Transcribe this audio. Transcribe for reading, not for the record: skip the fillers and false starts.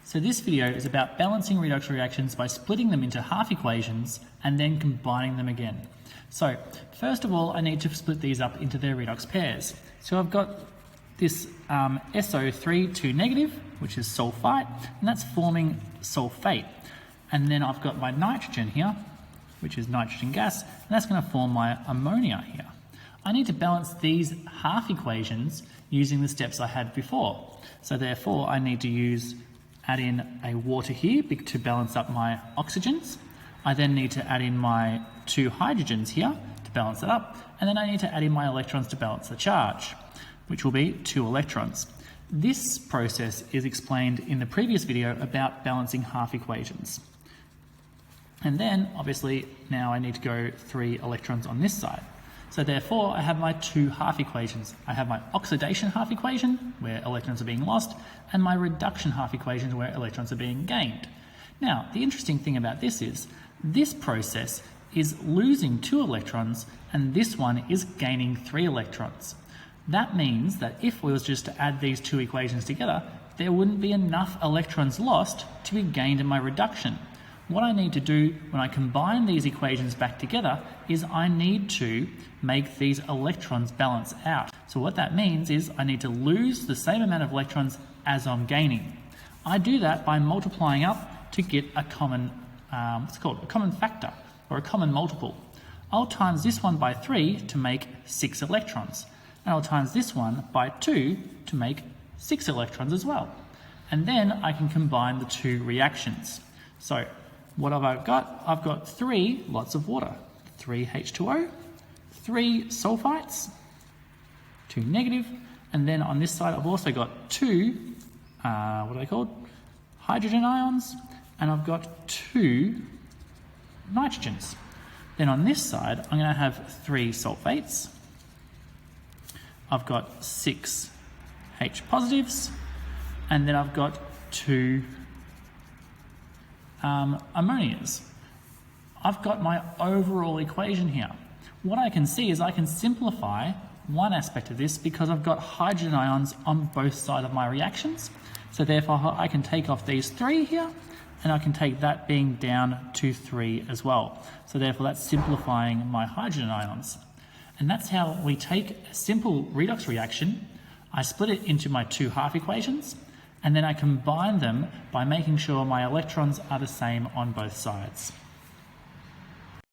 So this video is about balancing redox reactions by splitting them into half equations and then combining them again. So first of all, I need to split these up into their redox pairs. So I've got this SO3 2 negative, which is sulfite, and that's forming sulfate. And then I've got my nitrogen here, which is nitrogen gas, and that's going to form my ammonia here. I need to balance these half equations using the steps I had before. So therefore, I need to add in a water here to balance up my oxygens. I then need to add in my 2 hydrogens here to balance it up, and then I need to add in my electrons to balance the charge, which will be 2 electrons. This process is explained in the previous video about balancing half equations. And then, obviously, now I need to go 3 electrons on this side. So therefore, I have my 2 half equations. I have my oxidation half equation, where electrons are being lost, and my reduction half equation, where electrons are being gained. Now, the interesting thing about this is, this process is losing 2 electrons, and this one is gaining 3 electrons. That means that if we was just to add these 2 equations together, there wouldn't be enough electrons lost to be gained in my reduction. What I need to do when I combine these equations back together is I need to make these electrons balance out. So what that means is I need to lose the same amount of electrons as I'm gaining. I do that by multiplying up to get a common, a common factor or a common multiple. I'll times this one by 3 to make 6 electrons. And I'll times this one by 2 to make 6 electrons as well. And then I can combine the 2 reactions. So what have I got? I've got 3 lots of water. 3 H2O, 3 sulfites, 2 negative, and then on this side I've also got 2, what are they called? Hydrogen ions, and I've got 2 nitrogens. Then on this side I'm going to have 3 sulfates. I've got 6 H positives, and then I've got 2 ammonias. I've got my overall equation here. What I can see is I can simplify one aspect of this because I've got hydrogen ions on both sides of my reactions. So therefore I can take off these 3 here, and I can take that being down to 3 as well. So therefore that's simplifying my hydrogen ions. And that's how we take a simple redox reaction, I split it into my 2 half equations, and then I combine them by making sure my electrons are the same on both sides.